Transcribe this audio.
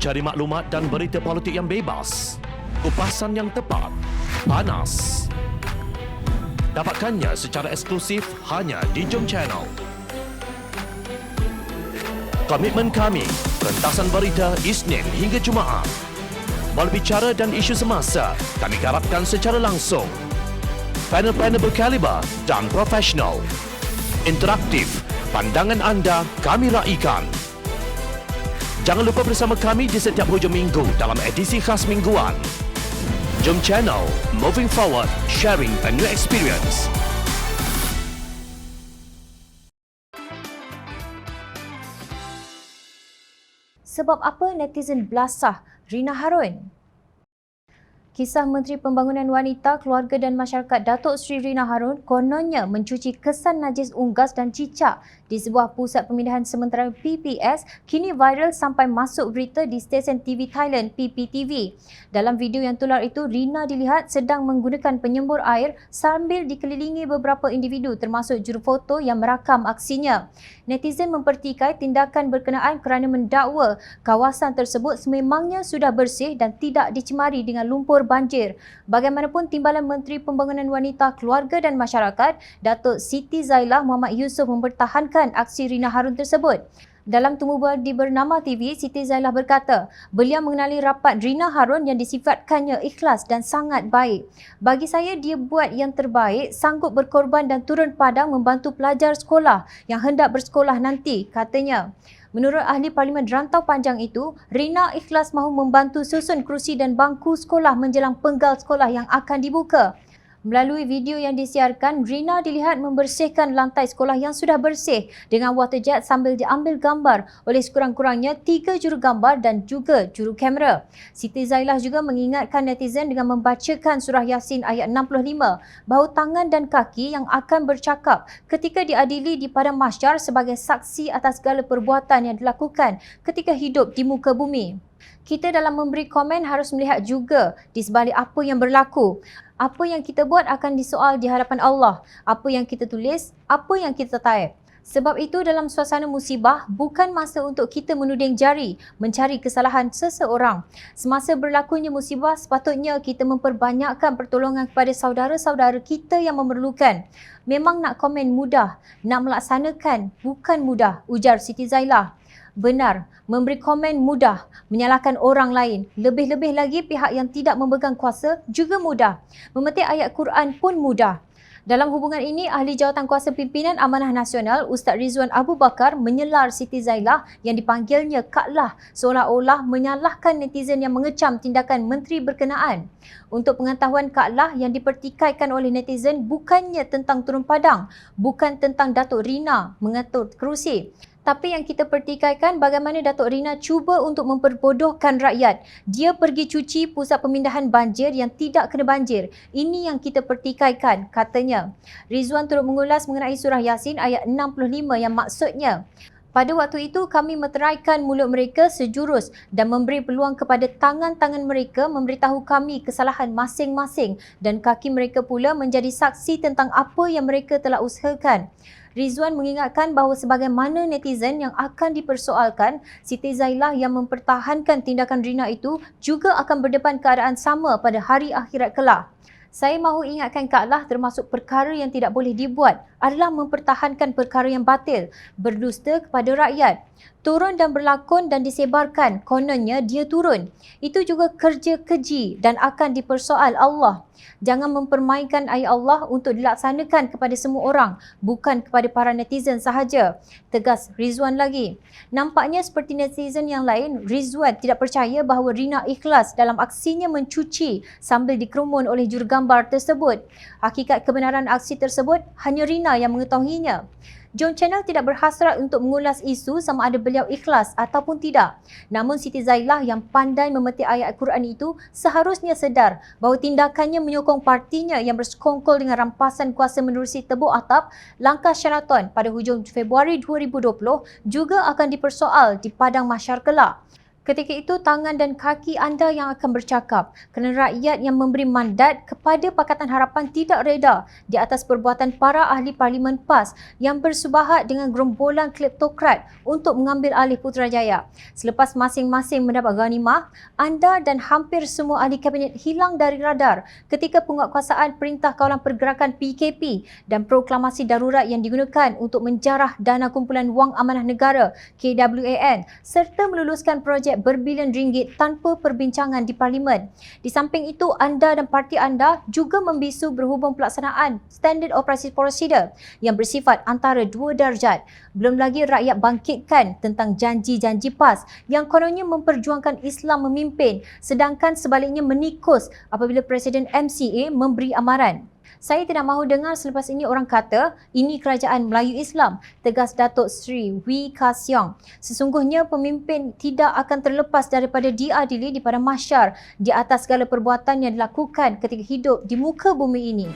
Cari maklumat dan berita politik yang bebas, kupasan yang tepat, panas. Dapatkannya secara eksklusif hanya di Jom Channel. Komitmen kami, pentasan berita Isnin hingga Jumaat. Berbicara dan isu semasa, kami garapkan secara langsung. Panel-panel berkaliber dan profesional. Interaktif, pandangan anda kami raikan. Jangan lupa bersama kami di setiap hujung minggu dalam edisi khas mingguan. Jom Channel, moving forward, sharing a new experience. Sebab apa netizen belasah Rina Harun? Kisah Menteri Pembangunan Wanita, Keluarga dan Masyarakat Datuk Seri Rina Harun kononnya mencuci kesan najis unggas dan cicak di sebuah pusat pemindahan sementara PPS kini viral sampai masuk berita di stesen TV Thailand PPTV. Dalam video yang tular itu, Rina dilihat sedang menggunakan penyembur air sambil dikelilingi beberapa individu termasuk jurufoto yang merakam aksinya. Netizen mempertikai tindakan berkenaan kerana mendakwa kawasan tersebut sememangnya sudah bersih dan tidak dicemari dengan lumpur banjir. Bagaimanapun, Timbalan Menteri Pembangunan Wanita, Keluarga dan Masyarakat, Datuk Siti Zailah Muhammad Yusof mempertahankan aksi Rina Harun tersebut. Dalam temu di Bernama TV, Siti Zailah berkata, beliau mengenali rapat Rina Harun yang disifatkannya ikhlas dan sangat baik. Bagi saya, dia buat yang terbaik, sanggup berkorban dan turun padang membantu pelajar sekolah yang hendak bersekolah nanti, katanya. Menurut ahli Parlimen Rantau Panjang itu, Rina ikhlas mahu membantu susun kerusi dan bangku sekolah menjelang penggal sekolah yang akan dibuka. Melalui video yang disiarkan, Rina dilihat membersihkan lantai sekolah yang sudah bersih dengan water jet sambil diambil gambar oleh sekurang-kurangnya 3 jurugambar dan juga juru kamera. Siti Zailah juga mengingatkan netizen dengan membacakan surah Yasin ayat 65 bahawa tangan dan kaki yang akan bercakap ketika diadili di padang mahsyar sebagai saksi atas segala perbuatan yang dilakukan ketika hidup di muka bumi. Kita dalam memberi komen harus melihat juga di sebalik apa yang berlaku. Apa yang kita buat akan disoal di hadapan Allah. Apa yang kita tulis, apa yang kita taip. Sebab itu dalam suasana musibah, bukan masa untuk kita menuding jari, mencari kesalahan seseorang. Semasa berlakunya musibah, sepatutnya kita memperbanyakkan pertolongan kepada saudara-saudara kita yang memerlukan. Memang nak komen mudah, nak melaksanakan bukan mudah, ujar Siti Zailah. Benar, memberi komen mudah, menyalahkan orang lain, lebih-lebih lagi pihak yang tidak memegang kuasa juga mudah. Memetik ayat Quran pun mudah. Dalam hubungan ini, Ahli Jawatan Kuasa Pimpinan Amanah Nasional Ustaz Rizwan Abu Bakar menyelar Siti Zailah yang dipanggilnya Kak Lah seolah-olah menyalahkan netizen yang mengecam tindakan menteri berkenaan. Untuk pengetahuan, Kak Lah yang dipertikaikan oleh netizen bukannya tentang turun padang, bukan tentang Datuk Rina mengatur kerusi. Tapi yang kita pertikaikan bagaimana Datuk Rina cuba untuk memperbodohkan rakyat. Dia pergi cuci pusat pemindahan banjir yang tidak kena banjir. Ini yang kita pertikaikan, katanya. Rizwan turut mengulas mengenai surah Yasin ayat 65 yang maksudnya, pada waktu itu kami meteraikan mulut mereka sejurus dan memberi peluang kepada tangan-tangan mereka memberitahu kami kesalahan masing-masing dan kaki mereka pula menjadi saksi tentang apa yang mereka telah usahakan. Rizwan mengingatkan bahawa sebagaimana netizen yang akan dipersoalkan, Siti Zailah yang mempertahankan tindakan Rina itu juga akan berdepan keadaan sama pada hari akhirat kelak. Saya mahu ingatkan Kak Lah termasuk perkara yang tidak boleh dibuat adalah mempertahankan perkara yang batil, berdusta kepada rakyat. Turun dan berlakon dan disebarkan, kononnya dia turun. Itu juga kerja keji dan akan dipersoal Allah. Jangan mempermainkan ayat Allah untuk dilaksanakan kepada semua orang, bukan kepada para netizen sahaja, tegas Rizwan lagi. Nampaknya seperti netizen yang lain, Rizwan tidak percaya bahawa Rina ikhlas dalam aksinya mencuci sambil dikerumun oleh jurugambar tersebut. Hakikat kebenaran aksi tersebut hanya Rina yang mengetahuinya. Jom Channel tidak berhasrat untuk mengulas isu sama ada beliau ikhlas ataupun tidak. Namun Siti Zailah yang pandai memetik ayat Al-Quran itu seharusnya sedar bahawa tindakannya menyokong partinya yang bersekongkol dengan rampasan kuasa menerusi tebuk atap langkah Sheraton pada hujung Februari 2020 juga akan dipersoal di padang mahsyar kelak. Ketika itu, tangan dan kaki anda yang akan bercakap kerana rakyat yang memberi mandat kepada Pakatan Harapan tidak reda di atas perbuatan para ahli Parlimen PAS yang bersubahat dengan gerombolan kleptokrat untuk mengambil alih Putrajaya. Selepas masing-masing mendapat ghanimah, anda dan hampir semua ahli kabinet hilang dari radar ketika penguatkuasaan Perintah Kawalan Pergerakan PKP dan proklamasi darurat yang digunakan untuk menjarah dana kumpulan wang amanah negara KWAN serta meluluskan projek berbilion ringgit tanpa perbincangan di Parlimen. Di samping itu, anda dan parti anda juga membisu berhubung pelaksanaan Standard Operasi Prosedur yang bersifat antara 2 darjat. Belum lagi rakyat bangkitkan tentang janji-janji PAS yang kononnya memperjuangkan Islam memimpin sedangkan sebaliknya menikus apabila Presiden MCA memberi amaran. Saya tidak mahu dengar selepas ini orang kata ini kerajaan Melayu Islam, tegas Datuk Seri Wee Ka Siong. Sesungguhnya pemimpin tidak akan terlepas daripada diadili di padang mahsyar di atas segala perbuatan yang dilakukan ketika hidup di muka bumi ini.